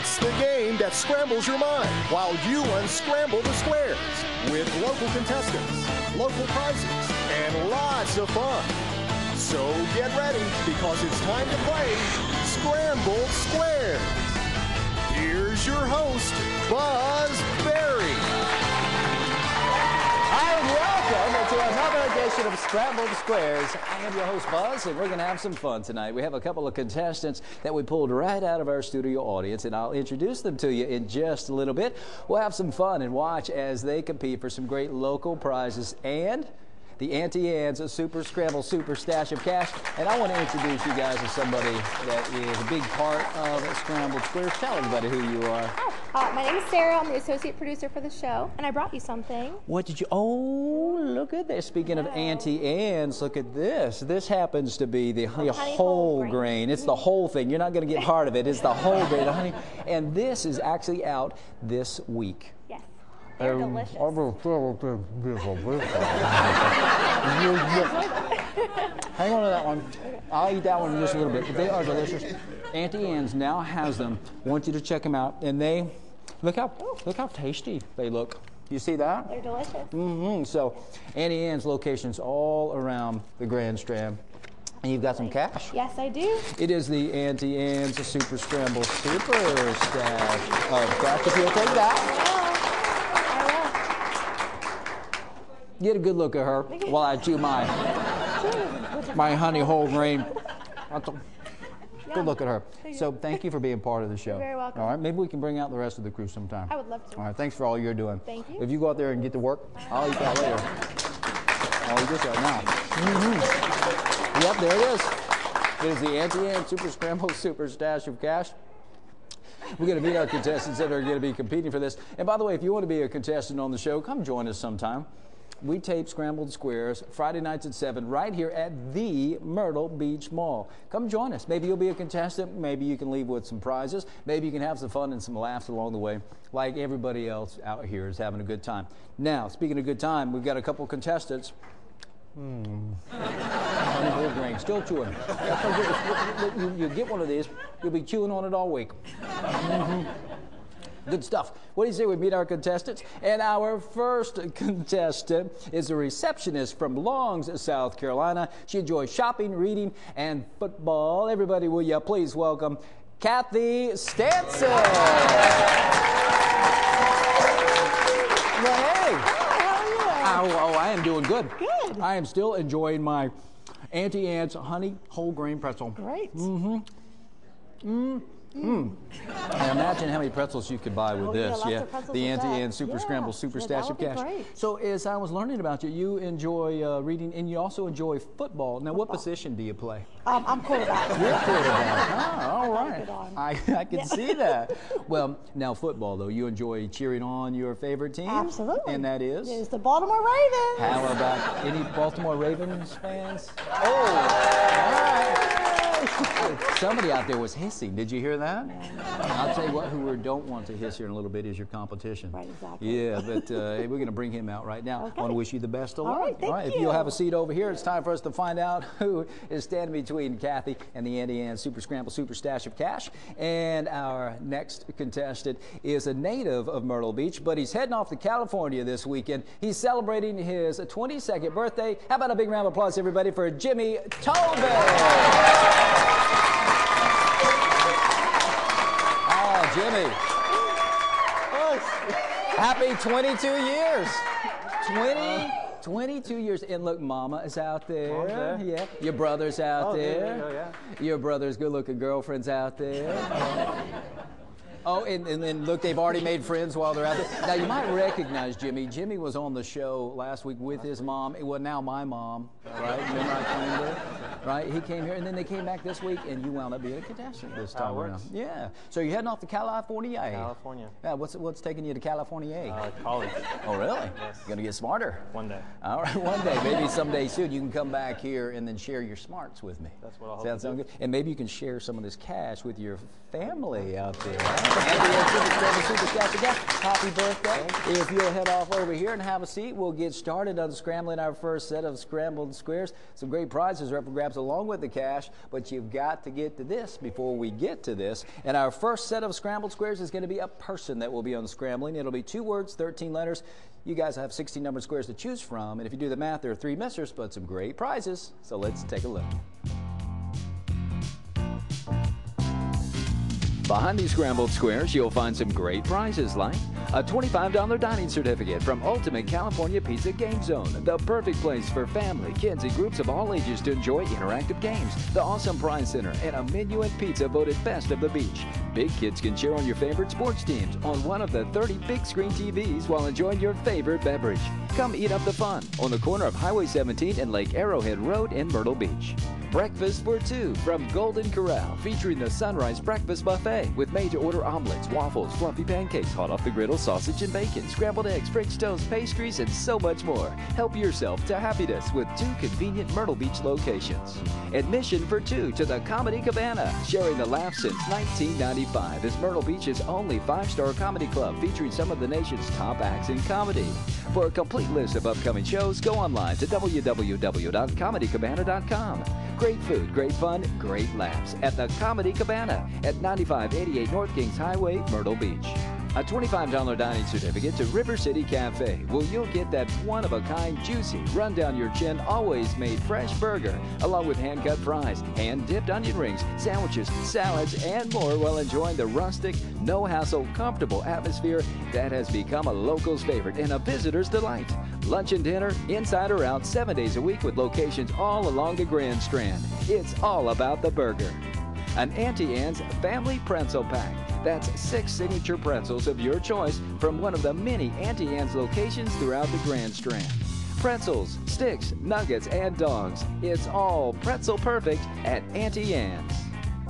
It's the game that scrambles your mind while you unscramble the squares with local contestants, local prizes, and lots of fun. So get ready because it's time to play Sqrambled Squares. Here's your host, Buzz Berry. Hi and welcome to another edition of Sqrambled Squares. I am your host, Buzz, and we're going to have some fun tonight. We have a couple of contestants that we pulled right out of our studio audience, and I'll introduce them to you in just a little bit. We'll have some fun and watch as they compete for some great local prizes and the Auntie Anne's Super Scramble Super Stash of Cash. And I want to introduce you guys to somebody that is a big part of Sqrambled Squares. Tell everybody who you are. My name is Sarah. I'm the associate producer for the show, and I brought you something. What did you? Oh, look at this. Speaking of Auntie Anne's, look at this. This happens to be the whole grain. It's the whole thing. You're not going to get part of it. It's the whole grain of honey. And this is actually out this week. Yes. They're delicious. Hang on to that one. I'll eat that one in just a little bit, but they are delicious. Auntie Anne's now has them. I want you to check them out, and they look how tasty they look. You see that? They're delicious. Mm-hmm. So, Auntie Anne's locations all around the Grand Strand. And you've got some cash. Yes, I do. It is the Auntie Anne's Super Scramble Super Stash of Cash. If you'll take that. Get a good look at her while I chew my honey whole grain. Good look at her. So thank you for being part of the show. You're very welcome. All right, maybe we can bring out the rest of the crew sometime. I would love to. All right, thanks for all you're doing. Thank you. If you go out there and get to work, I'll eat that later. I'll eat this right now. Mm-hmm. Yep, there it is. It is the Auntie Anne Super Scramble Super Stash of Cash. We're going to meet our contestants that are going to be competing for this. And by the way, if you want to be a contestant on the show, come join us sometime. We tape Sqrambled Squares Friday nights at 7 right here at the Myrtle Beach Mall. Come join us. Maybe you'll be a contestant. Maybe you can leave with some prizes. Maybe you can have some fun and some laughs along the way, like everybody else out here is having a good time. Now, speaking of good time, we've got a couple contestants. Honey whole grain, still chewing. You get one of these, you'll be chewing on it all week. Good stuff. What do you say we meet our contestants? And our first contestant is a receptionist from Longs, South Carolina. She enjoys shopping, reading, and football. Everybody, will you please welcome Cathy Stanson. Well, hey. How are you? Oh, I am doing good. Good. I am still enjoying my Auntie Anne's honey whole grain pretzel. Great. And imagine how many pretzels you could buy with this. Lots of pretzels the with Auntie that. Anne Super Scramble Super Stash of Cash. Great. So as I was learning about you, you enjoy reading and you also enjoy football. Now, what position do you play? I'm quarterback. You're quarterback. Ah, all right. I can Yeah. see that. Well, now football though, you enjoy cheering on your favorite team? Absolutely. And that is? It's the Baltimore Ravens. How about any Baltimore Ravens fans? Oh, all right. Somebody out there was hissing. Did you hear that? I'll tell you what, who we don't want to hiss here in a little bit is your competition. Right, exactly. Yeah, but we're going to bring him out right now. Okay. I want to wish you the best of luck. All right, thank If you. you'll have a seat over here, it's time for us to find out who is standing between Cathy and the Auntie Anne Super Scramble Super Stash of Cash. And our next contestant is a native of Myrtle Beach, but he's heading off to California this weekend. He's celebrating his 22nd birthday. How about a big round of applause, everybody, for Jimmy Tobin? Jimmy, happy 22 years. 22 years. And look, Mama is out there. Yeah. Your brother's out there. Your brother's good-looking girlfriend's out there. Oh, and then look, they've already made friends while they're out there. Now, you might recognize Jimmy. Jimmy was on the show last week with his mom. Well, now my mom, right? Remember I claimed her? Right? He came here, and then they came back this week, and you wound up being a contestant this time around. Yeah. So you're heading off to California. California. Yeah. What's taking you to California? College. Oh, really? Yes. You're going to get smarter. One day. All right, one day. Maybe someday soon you can come back here and then share your smarts with me. That's what I'll hope. Sounds good. And maybe you can share some of this cash with your family out there. Right? Happy birthday. If you'll head off over here and have a seat, we'll get started on scrambling our first set of Sqrambled Squares. Some great prizes are up for grabs. scabs along with the cash, but you've got to get to this before we get to this. And our first set of scrambled squares is going to be a person that will be unscrambling. It'll be 2 words, 13 letters. You guys have 16 numbered squares to choose from, and if you do the math, there are 3 missers, but some great prizes. So let's take a look. Behind these scrambled squares, you'll find some great prizes like a $25 dining certificate from Ultimate California Pizza Game Zone, the perfect place for family, kids, and groups of all ages to enjoy interactive games, the awesome prize center, and a menu and pizza voted best of the beach. Big kids can cheer on your favorite sports teams on one of the 30 big screen TVs while enjoying your favorite beverage. Come eat up the fun on the corner of Highway 17 and Lake Arrowhead Road in Myrtle Beach. Breakfast for 2 from Golden Corral, featuring the Sunrise Breakfast Buffet with made-to-order omelets, waffles, fluffy pancakes, hot off the griddle, sausage and bacon, scrambled eggs, French toast, pastries, and so much more. Help yourself to happiness with 2 convenient Myrtle Beach locations. Admission for 2 to the Comedy Cabana, sharing the laugh since 1995 as Myrtle Beach's only 5-star comedy club featuring some of the nation's top acts in comedy. For a complete list of upcoming shows, go online to www.comedycabana.com. Great food, great fun, great laughs at the Comedy Cabana at 9588 North Kings Highway, Myrtle Beach. A $25 dining certificate to River City Cafe. Well, you'll get that one-of-a-kind, juicy, run-down-your-chin, always-made fresh burger, along with hand-cut fries, hand-dipped onion rings, sandwiches, salads, and more while enjoying the rustic, no-hassle, comfortable atmosphere that has become a local's favorite and a visitor's delight. Lunch and dinner, inside or out, 7 days a week with locations all along the Grand Strand. It's all about the burger. An Auntie Anne's Family Pretzel Pack. That's 6 signature pretzels of your choice from one of the many Auntie Anne's locations throughout the Grand Strand. Pretzels, sticks, nuggets, and dogs. It's all pretzel perfect at Auntie Anne's.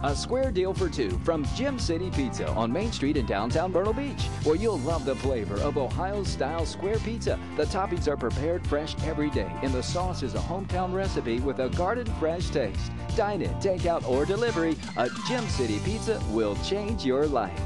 A square deal for 2 from Gym City Pizza on Main Street in downtown Myrtle Beach, where you'll love the flavor of Ohio-style square pizza. The toppings are prepared fresh every day, and the sauce is a hometown recipe with a garden-fresh taste. Dine in, take out, or delivery, a Gym City Pizza will change your life.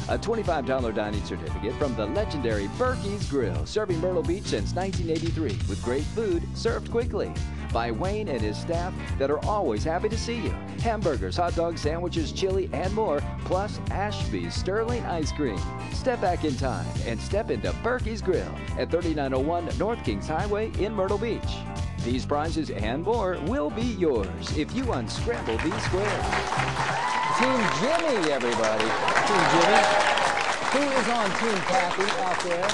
A $25 dining certificate from the legendary Berkey's Grill, serving Myrtle Beach since 1983 with great food served quickly. By Wayne and his staff that are always happy to see you. Hamburgers, hot dogs, sandwiches, chili, and more, plus Ashby's Sterling Ice Cream. Step back in time and step into Berkey's Grill at 3901 North Kings Highway in Myrtle Beach. These prizes and more will be yours if you unscramble these squares. Team Jimmy, everybody. Team Jimmy. Who is on Team Cathy out there?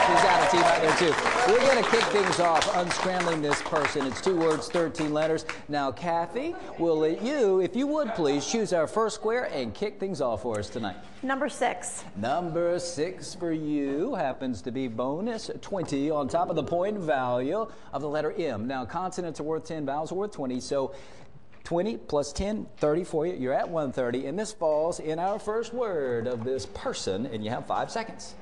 She's got a team out there too. We're going to kick things off unscrambling this person. It's 2 words, 13 letters. Now, Cathy, we'll let you, if you would please, choose our first square and kick things off for us tonight. Number 6. Number 6 for you happens to be bonus 20 on top of the point value of the letter M. Now, consonants are worth 10, vowels are worth 20, so 20 plus 10, 30 for you. You're at 130, and this falls in our first word of this person, and you have 5 seconds.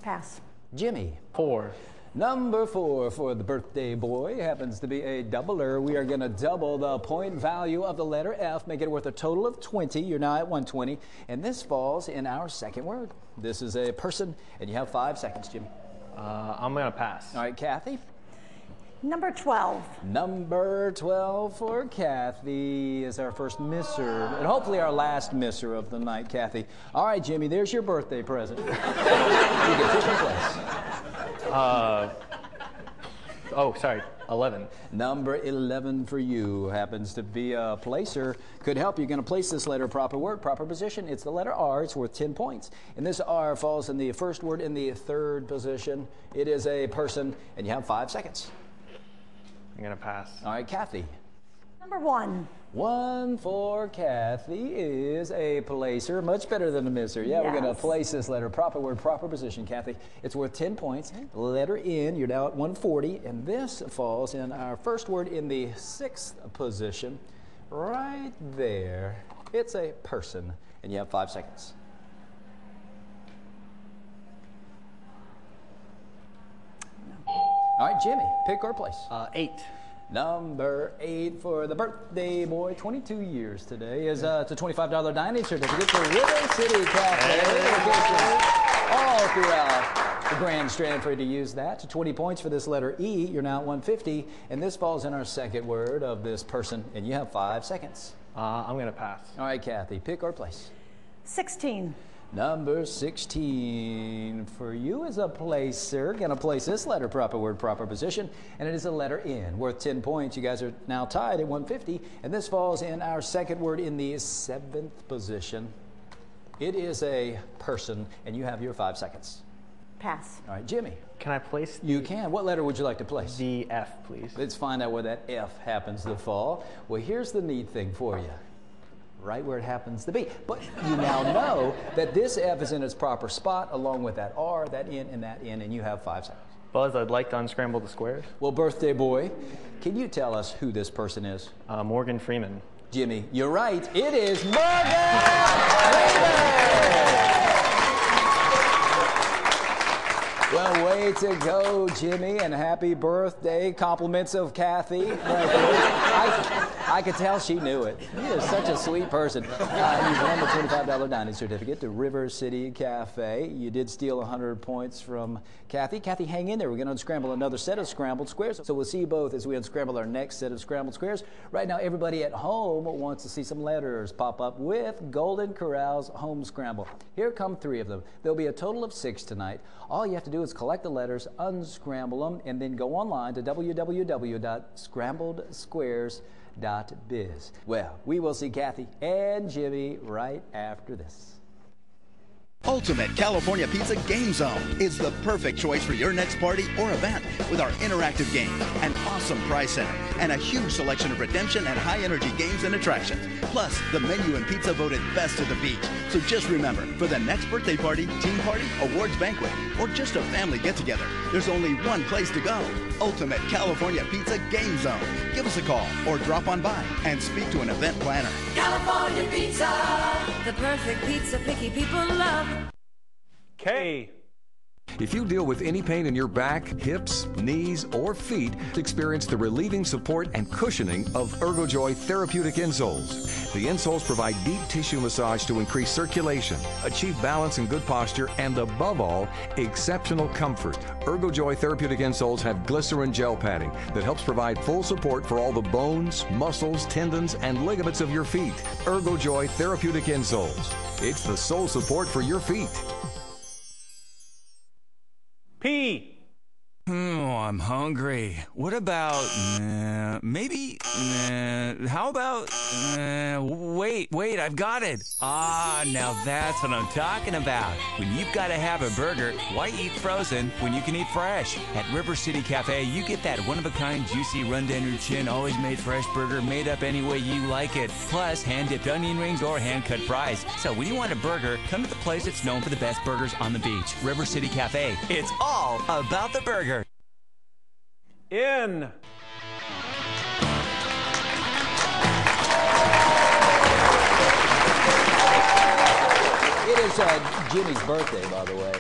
Pass. Jimmy. 4. Number 4 for the birthday boy happens to be a doubler. We are going to double the point value of the letter F, make it worth a total of 20. You're now at 120, and this falls in our second word. This is a person, and you have 5 seconds, Jimmy. I'm going to pass. All right, Cathy. Number 12. Number 12 for Cathy is our first misser, and hopefully our last misser of the night, Cathy. All right, Jimmy, there's your birthday present. You get 5th place. Oh, sorry, 11. Number 11 for you happens to be a placer. Could help. You're going to place this letter proper word, proper position. It's the letter R. It's worth 10 points. And this R falls in the first word in the 3rd position. It is a person, and you have 5 seconds. I'm going to pass. All right, Cathy. Number 1. 1 for Cathy is a placer. Much better than a misser. Yeah, We're going to place this letter. Proper word, proper position, Cathy. It's worth 10 points. Letter N, you're now at 140. And this falls in our first word in the 6th position. Right there. It's a person. And you have 5 seconds. All right, Jimmy, pick or place. 8. Number 8 for the birthday boy, 22 years today, is it's a $25 dining certificate for River City Cafe. All throughout The grand strand for you to use that. To 20 points for this letter E. You're now at 150, and this falls in our second word of this person, and you have 5 seconds. I'm going to pass. All right, Kathy, pick or place. 16. Number 16 for you is a placer. Gonna place this letter proper word, proper position, and it is a letter N, worth 10 points. You guys are now tied at 150, and this falls in our second word in the 7th position. It is a person, and you have your 5 seconds. Pass. All right, Jimmy. Can I place You can. What letter would you like to place? the F, please? Let's find out where that F happens to fall. Well, here's the neat thing for you. Right where it happens to be. But you now know that this F is in its proper spot, along with that R, that N, and you have 5 seconds. Buzz, I'd like to unscramble the squares. Well, birthday boy, can you tell us who this person is? Morgan Freeman. Jimmy, you're right. It is Morgan Freeman! Well, way to go, Jimmy, and happy birthday. Compliments of Kathy. I could tell she knew it. You're such a sweet person. You've won the $25 dining certificate to River City Cafe. You did steal 100 points from Kathy. Kathy, hang in there. We're going to unscramble another set of scrambled squares. So we'll see you both as we unscramble our next set of scrambled squares. Right now, everybody at home wants to see some letters pop up with Golden Corral's Home Scramble. Here come 3 of them. There'll be a total of 6 tonight. All you have to do is collect the letters, unscramble them, and then go online to www.scrambledsquares.biz. Well, we will see Kathy and Jimmy right after this. Ultimate California Pizza Game Zone is the perfect choice for your next party or event with our interactive game, an awesome prize center, and a huge selection of redemption and high-energy games and attractions. Plus, the menu and pizza voted best of the beach. So just remember, for the next birthday party, team party, awards banquet, or just a family get-together, there's only one place to go. Ultimate California Pizza Game Zone. Give us a call or drop on by and speak to an event planner. California Pizza, the perfect pizza picky people love. K. If you deal with any pain in your back, hips, knees, or feet, experience the relieving support and cushioning of ErgoJoy therapeutic insoles. The insoles provide deep tissue massage to increase circulation, achieve balance and good posture, and above all, exceptional comfort. ErgoJoy therapeutic insoles have glycerin gel padding that helps provide full support for all the bones, muscles, tendons, and ligaments of your feet. ErgoJoy therapeutic insoles. It's the sole support for your feet. P. Oh, I'm hungry. What about, maybe, how about, wait, I've got it. Ah, now that's what I'm talking about. When you've got to have a burger, why eat frozen when you can eat fresh? At River City Cafe, you get that one-of-a-kind, juicy, run-down-your-chin, always-made fresh burger made up any way you like it. Plus, hand-dipped onion rings or hand-cut fries. So when you want a burger, come to the place that's known for the best burgers on the beach. River City Cafe. It's all about the burger. N. It is Jimmy's birthday, by the way.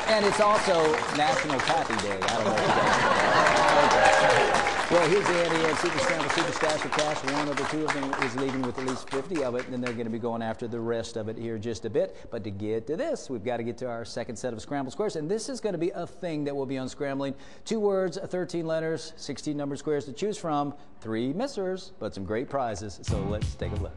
And it's also National Cathy Day. I don't know if you guys know. Well, here's the Andy and Super Scramble Super Stash of Cash. One of the 2 of them is leaving with at least 50 of it, and then they're going to be going after the rest of it here just a bit. But to get to this, we've got to get to our second set of scrambled squares, and this is going to be a thing that we'll be unscrambling. 2 words, 13 letters, 16 numbered squares to choose from, 3 missers, but some great prizes. So let's take a look.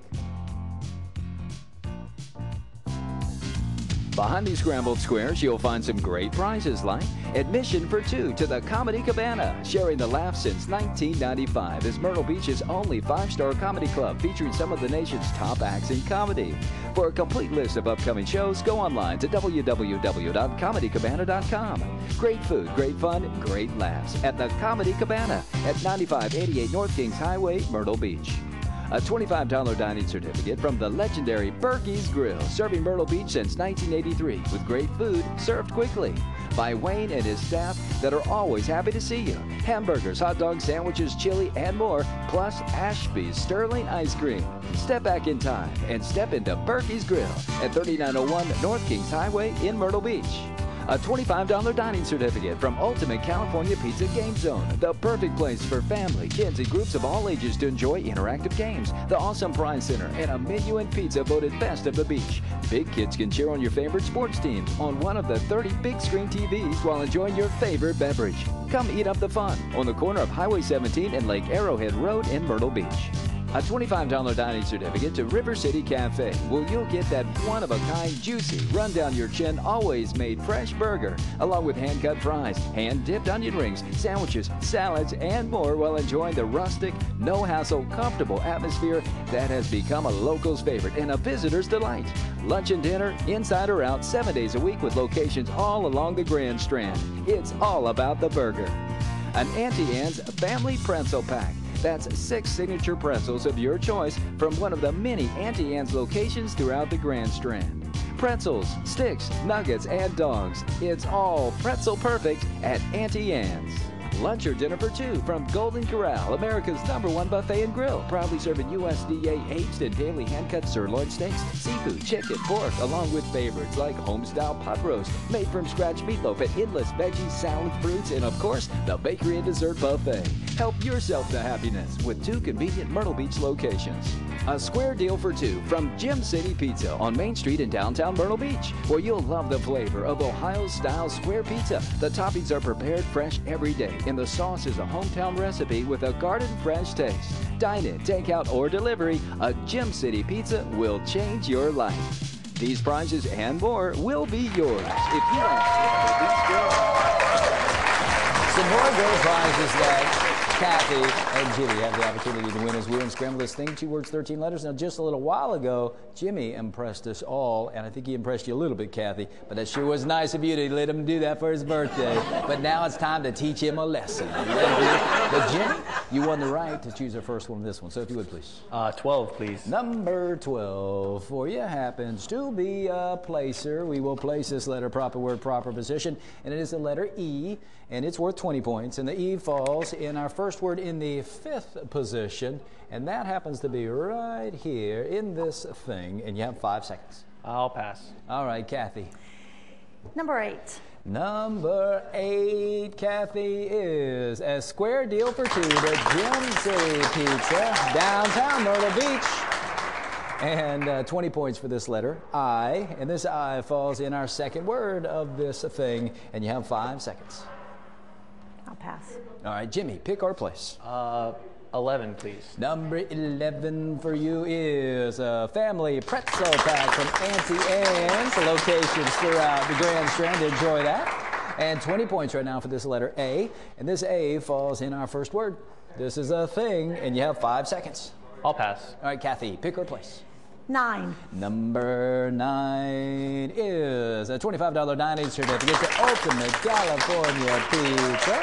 Behind these scrambled squares, you'll find some great prizes like admission for 2 to the Comedy Cabana. Sharing the laugh since 1995 is Myrtle Beach's only 5-star comedy club featuring some of the nation's top acts in comedy. For a complete list of upcoming shows, go online to www.comedycabana.com. Great food, great fun, great laughs at the Comedy Cabana at 9588 North Kings Highway, Myrtle Beach. A $25 dining certificate from the legendary Berkey's Grill, serving Myrtle Beach since 1983 with great food served quickly by Wayne and his staff that are always happy to see you. Hamburgers, hot dogs, sandwiches, chili, and more, plus Ashby's Sterling Ice Cream. Step back in time and step into Berkey's Grill at 3901 North Kings Highway in Myrtle Beach. A $25 dining certificate from Ultimate California Pizza Game Zone. The perfect place for family, kids, and groups of all ages to enjoy interactive games. The awesome prize center and a menu and pizza voted best of the beach. Big kids can cheer on your favorite sports teams on one of the 30 big screen TVs while enjoying your favorite beverage. Come eat up the fun on the corner of Highway 17 and Lake Arrowhead Road in Myrtle Beach. A $25 dining certificate to River City Cafe, where you'll get that one-of-a-kind, juicy, run-down-your-chin, always-made fresh burger, along with hand-cut fries, hand-dipped onion rings, sandwiches, salads, and more while enjoying the rustic, no-hassle, comfortable atmosphere that has become a local's favorite and a visitor's delight. Lunch and dinner, inside or out, 7 days a week with locations all along the Grand Strand. It's all about the burger. An Auntie Anne's Family Pretzel Pack. That's 6 signature pretzels of your choice from one of the many Auntie Anne's locations throughout the Grand Strand. Pretzels, sticks, nuggets, and dogs. It's all pretzel perfect at Auntie Anne's. Lunch or dinner for 2 from Golden Corral, America's #1 buffet and grill. Proudly serving USDA aged and daily hand-cut sirloin steaks, seafood, chicken, pork, along with favorites like home-style pot roast, made from scratch meatloaf, and endless veggies, salad, fruits, and of course, the bakery and dessert buffet. Help yourself to happiness with 2 convenient Myrtle Beach locations. A square deal for 2 from Gym City Pizza on Main Street in downtown Myrtle Beach, where you'll love the flavor of Ohio-style square pizza. The toppings are prepared fresh every day, and the sauce is a hometown recipe with a garden-fresh taste. Dine in, take out, or delivery, a Gym City Pizza will change your life. These prizes and more will be yours if you like these girls. Some more great prizes that Cathy and Jimmy have the opportunity to win as we unscramble this thing. 2 words, 13 letters. Now, just a little while ago, Jimmy impressed us all, and I think he impressed you a little bit, Cathy, but that sure was nice of you to let him do that for his birthday. But now it's time to teach him a lesson. But Jimmy, you won the right to choose our first one of this one, so if you would, please. 12, please. Number 12 for you happens to be a placer. We will place this letter proper word, proper position, and it is the letter E, and it's worth 20 points, and the E falls in our first word in the 5th position, and that happens to be right here in this thing, and you have 5 seconds. I'll pass. All right, Cathy. Number 8. Number 8, Cathy, is a square deal for 2 to Gym City Pizza, downtown Myrtle Beach. And 20 points for this letter, I, and this I falls in our second word of this thing, and you have 5 seconds. I'll pass. All right, Jimmy, pick or place. 11, please. Number 11 for you is a family pretzel pack from Auntie Anne's, locations throughout the Grand Strand. Enjoy that. And 20 points right now for this letter A, and this A falls in our first word. This is a thing, and you have 5 seconds. I'll pass. All right, Cathy, pick or place. 9. Number 9 is a $25 dining certificate to Ultimate California Pizza.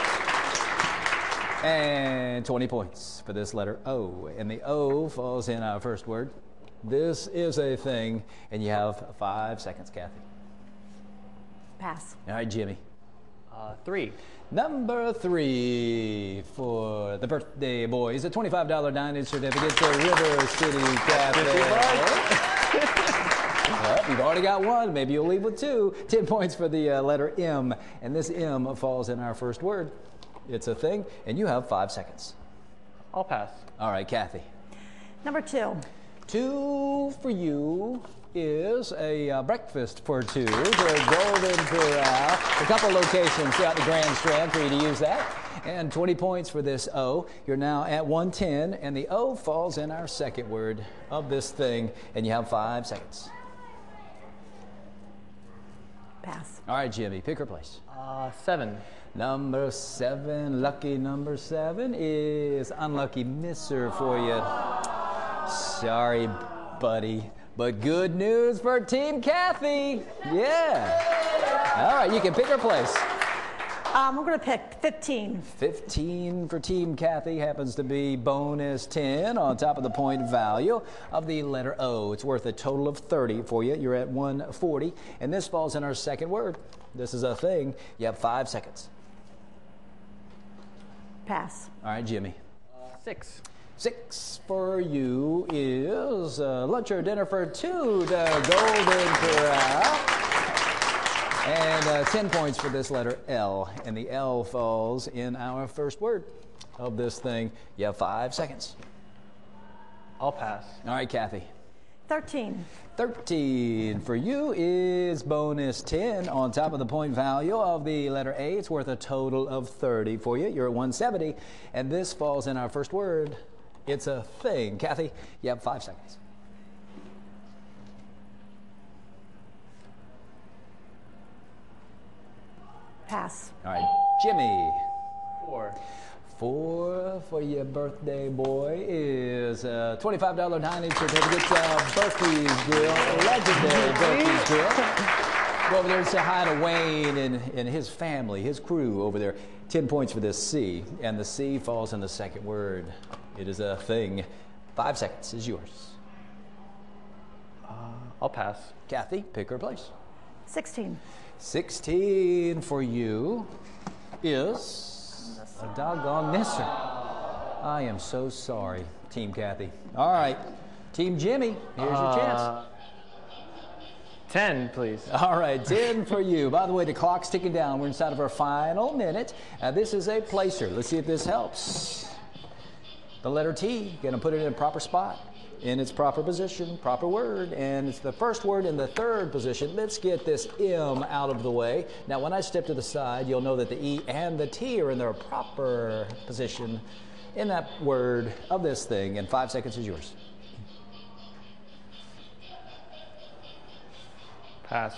And 20 points for this letter O. And the O falls in our first word. This is a thing, and you have 5 seconds, Cathy. Pass. All right, Jimmy. 3. Number 3 for the birthday boy is a $25 dining certificate to River City Cafe. Well, you've already got 1. Maybe you'll leave with 2. 10 points for the letter M. And this M falls in our first word. It's a thing, and you have 5 seconds. I'll pass. All right, Cathy. Number 2. 2 for you is a breakfast for 2 to Golden Corral. A couple locations throughout the Grand Strand for you to use that. And 20 points for this O. You're now at 110, and the O falls in our second word of this thing, and you have 5 seconds. Pass. All right, Jimmy, pick or place. 7. Number 7, lucky number 7 is unlucky misser for you. Sorry, buddy. But good news for Team Cathy. Yeah. All right, you can pick or place. I'm going to pick 15. 15 for Team Cathy happens to be bonus 10 on top of the point value of the letter O. It's worth a total of 30 for you. You're at 140. And this falls in our second word. This is a thing. You have 5 seconds. Pass. All right, Jimmy. 6. 6 for you is lunch or dinner for 2 to Golden Corral. And 10 points for this letter L. And the L falls in our first word of this thing. You have 5 seconds. I'll pass. All right, Kathy. 13. 13 for you is bonus 10 on top of the point value of the letter A. It's worth a total of 30 for you. You're at 170. And this falls in our first word. It's a thing. Kathy, you have 5 seconds. Pass. All right, Jimmy. 4. 4 for your birthday boy is a $25 dining certificate to Berkey's Grill, legendary Berkey's Grill. Go over there and say hi to Wayne and his family, his crew over there. 10 points for this C, and the C falls in the second word. It is a thing. 5 seconds is yours. I'll pass. Kathy, pick her place. 16. 16 for you is a doggone misser. I am so sorry, Team Kathy. All right, Team Jimmy, here's your chance. 10, please. All right, 10 for you. By the way, the clock's ticking down. We're inside of our final minute. This is a placer. Let's see if this helps. The letter T, gonna put it in a proper spot, in its proper position, proper word, and it's the first word in the third position. Let's get this M out of the way. Now, when I step to the side, you'll know that the E and the T are in their proper position in that word of this thing, and 5 seconds is yours. Pass.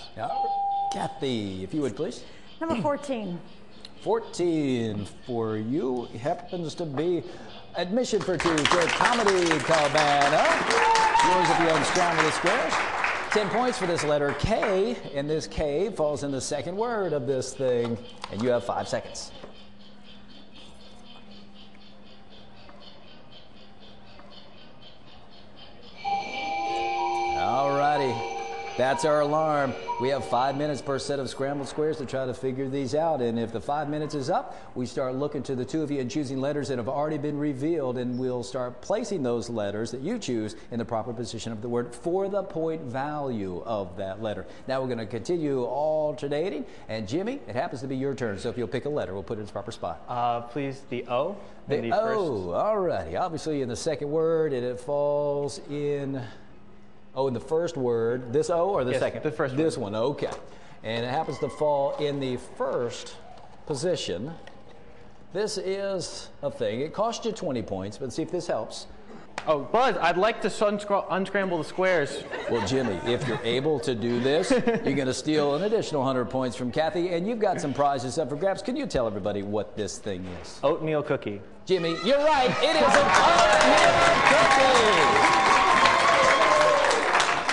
Kathy, if you would, please. Number 14. 14 for you happens to be admission for 2 to Comedy Cabana. Yours if you Unscrambled Squares. 10 points for this letter K, and this K falls in the second word of this thing, and you have 5 seconds. All righty. That's our alarm. We have 5 minutes per set of scrambled squares to try to figure these out. And if the 5 minutes is up, we start looking to the two of you and choosing letters that have already been revealed. And we'll start placing those letters that you choose in the proper position of the word for the point value of that letter. Now we're going to continue alternating. And Jimmy, it happens to be your turn. So if you'll pick a letter, we'll put it in its proper spot. Please, the O. The O. All righty. Obviously in the second word, and it falls in... Oh, in the first word, this O or the second? The first This one. one, okay. And it happens to fall in the first position. This is a thing. It cost you 20 points, but see if this helps. Oh, Buzz, I'd like to unscramble the squares. Well, Jimmy, if you're able to do this, you're going to steal an additional 100 points from Kathy, and you've got some prizes up for grabs. Can you tell everybody what this thing is? Oatmeal cookie. Jimmy, you're right. It is an oatmeal cookie.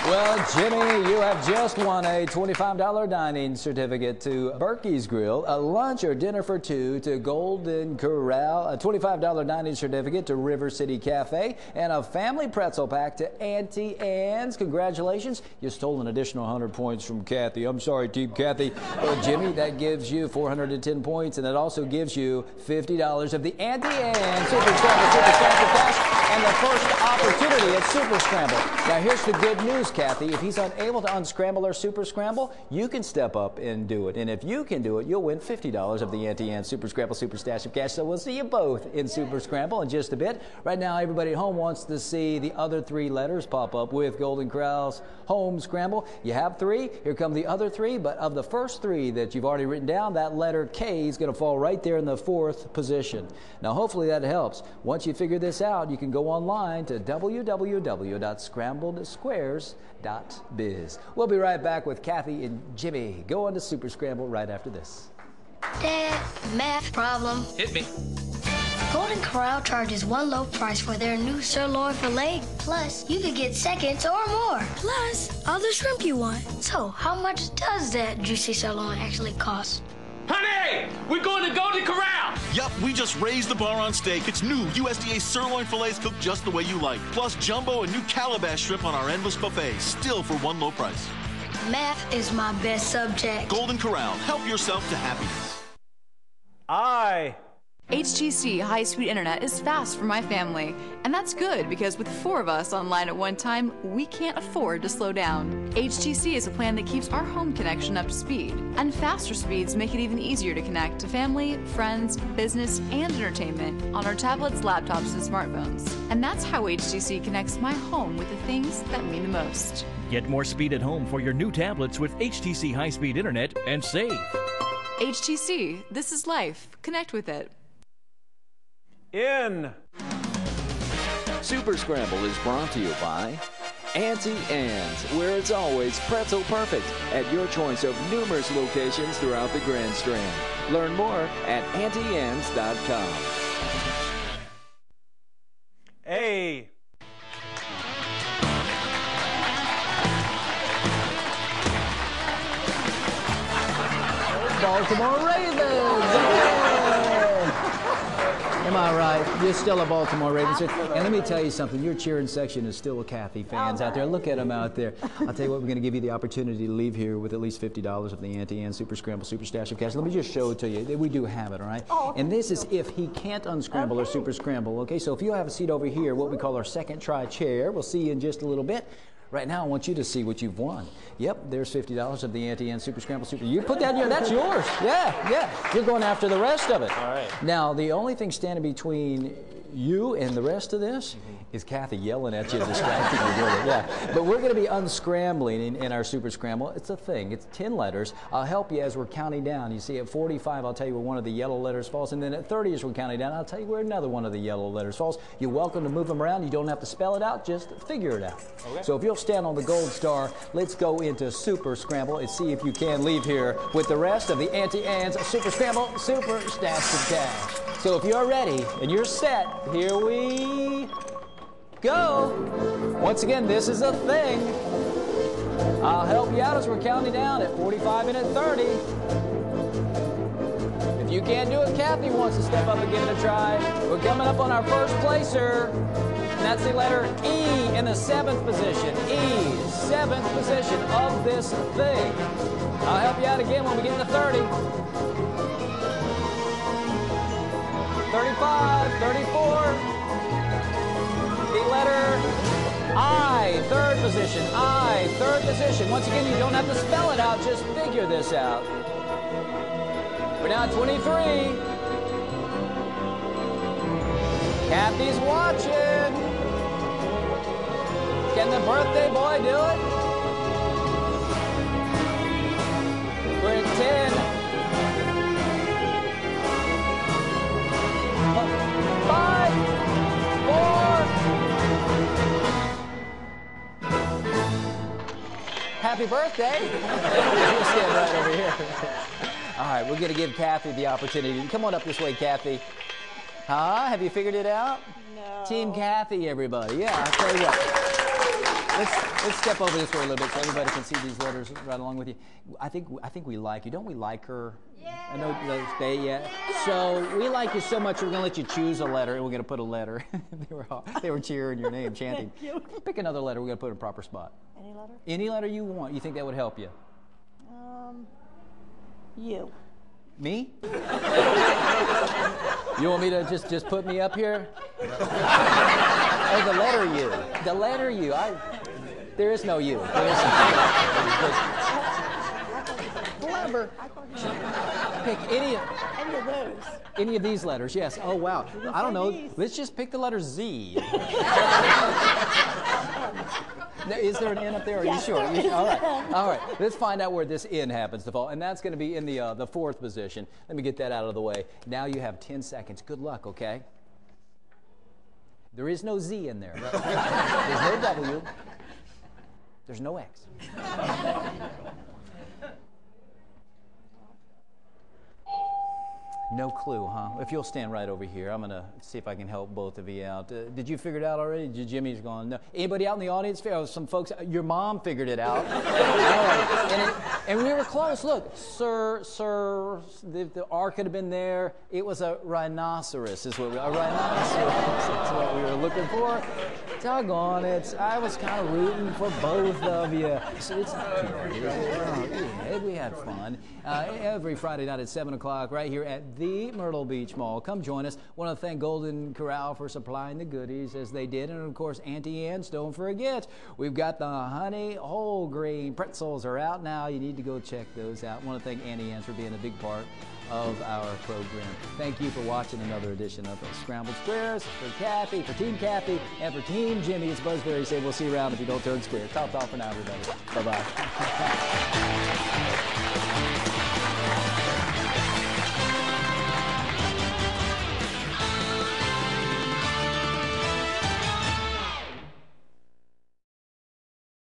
Well, Jimmy, you have just won a $25 dining certificate to Berkey's Grill, a lunch or dinner for 2 to Golden Corral, a $25 dining certificate to River City Cafe, and a family pretzel pack to Auntie Anne's. Congratulations. You stole an additional 100 points from Kathy. I'm sorry, Team Kathy. Well, Jimmy, that gives you 410 points, and it also gives you $50 of the Auntie Anne's Super Scramble Cash and the first opportunity at Super Scramble. Now, here's the good news, Kathy. If he's unable to unscramble or Super Scramble, you can step up and do it. And if you can do it, you'll win $50 of the Auntie Anne's Super Scramble Super Stash of Cash. So we'll see you both in Super Scramble in just a bit. Right now, everybody at home wants to see the other 3 letters pop up with Golden Corral's Home Scramble. You have 3. Here come the other 3. But of the first 3 that you've already written down, that letter K is going to fall right there in the 4th position. Now, hopefully that helps. Once you figure this out, you can go online to www.scrambledsquares.biz. We'll be right back with Kathy and Jimmy. Go on to Super Scramble right after this. Dad, math problem. Hit me. Golden Corral charges one low price for their new sirloin filet. Plus, you could get seconds or more. Plus, all the shrimp you want. So, how much does that juicy sirloin actually cost? Honey, we're going to Golden Corral. Yup, we just raised the bar on steak. It's new USDA sirloin fillets cooked just the way you like. Plus jumbo and new calabash shrimp on our endless buffet, still for one low price. Math is my best subject. Golden Corral, help yourself to happiness. I HTC high-speed internet is fast for my family, and that's good because with 4 of us online at one time, we can't afford to slow down. HTC is a plan that keeps our home connection up to speed, and faster speeds make it even easier to connect to family, friends, business, and entertainment on our tablets, laptops, and smartphones. And that's how HTC connects my home with the things that mean the most. Get more speed at home for your new tablets with HTC high-speed internet and save. HTC, this is life. Connect with it. In. Super Scramble is brought to you by Auntie Anne's, where it's always pretzel perfect, at your choice of numerous locations throughout the Grand Strand. Learn more at auntie-annes.com. A. Baltimore Ravens! Am I right? You're still a Baltimore Ravens fan. And let me tell you something, your cheering section is still Cathy fans out there. Look at them out there. I'll tell you what, we're going to give you the opportunity to leave here with at least $50 of the Auntie Anne Super Scramble Super Stash of Cash. Let me just show it to you. We do have it, all right? And this is if he can't unscramble or super scramble, okay? So if you have a seat over here, what we call our second try chair, we'll see you in just a little bit. Right now, I want you to see what you've won. Yep, there's $50 of the Auntie Anne Super Scramble Super. You put that in your, that's yours. Yeah. You're going after the rest of it. All right. Now, the only thing standing between you and the rest of this is Cathy yelling at you, distracting you with it. Yeah. But we're going to be unscrambling in our Super Scramble. It's a thing. It's 10 letters. I'll help you as we're counting down. You see, at 45, I'll tell you where one of the yellow letters falls. And then at 30, as we're counting down, I'll tell you where another one of the yellow letters falls. You're welcome to move them around. You don't have to spell it out. Just figure it out. Okay. So if you'll stand on the gold star, let's go into Super Scramble and see if you can leave here with the rest of the Auntie Anne's Super Scramble Super Stash of Cash. So if you're ready and you're set, here we go. Once again, this is a thing. I'll help you out as we're counting down at 45 and at 30. If you can't do it, Cathy wants to step up and give it a try. We're coming up on our first placer. And that's the letter E in the 7th position. E, 7th position of this thing. I'll help you out again when we get to 30. 35, 34. The letter I, 3rd position. I, 3rd position. Once again, you don't have to spell it out, just figure this out. We're now at 23. Cathy's watching. Can the birthday boy do it? We're at 10. 5, 4. Happy birthday. You'll stand right over here. All right, we're going to give Cathy the opportunity. Come on up this way, Cathy. Huh? Have you figured it out? No. Team Cathy, everybody. Yeah, I'll tell you what. Let's step over this way a little bit so everybody can see these letters right along with you. I think we like you. Don't we like her? Yeah. I know yeah. So we like you so much, we're going to let you choose a letter, and we're going to put a letter. they were cheering your name, chanting. Pick another letter. We're going to put it in a proper spot. Any letter? Any letter you want. You think that would help you? You. Me? You want me to just put me up here? Oh, the letter U. The letter U. There is no U. There is no U. Clever. Pick any of those. Any of these letters, yes. Oh, wow. I don't know. Let's just pick the letter Z. Is there an N up there? Are you sure? All right. All right. Let's find out where this N happens to fall. And that's going to be in the 4th position. Let me get that out of the way. Now you have 10 seconds. Good luck, okay? There is no Z in there. There's no W. There's no X. No clue, huh? If you'll stand right over here, I'm going to see if I can help both of you out. Did you figure it out already? Jimmy's gone. No. Anybody out in the audience? Some folks. Your mom figured it out. All right. And we were close. Look, the R could have been there. It was a rhinoceros, a rhinoceros is what we were looking for. Doggone it. I was kind of rooting for both of you. So it's not too hard, is it? We had fun. Every Friday night at 7 o'clock right here at the Myrtle Beach Mall. Come join us. Want to thank Golden Corral for supplying the goodies as they did. And, of course, Auntie Anne's, don't forget, we've got the honey whole grain pretzels are out now. You need to go check those out. Want to thank Auntie Anne's for being a big part of our program. Thank you for watching another edition of the Sqrambled Squares. For Kathy, for Team Kathy, and for Team Jimmy, it's Buzzberry. Say we'll see you around if you don't turn square. Top for now, everybody. Bye-bye.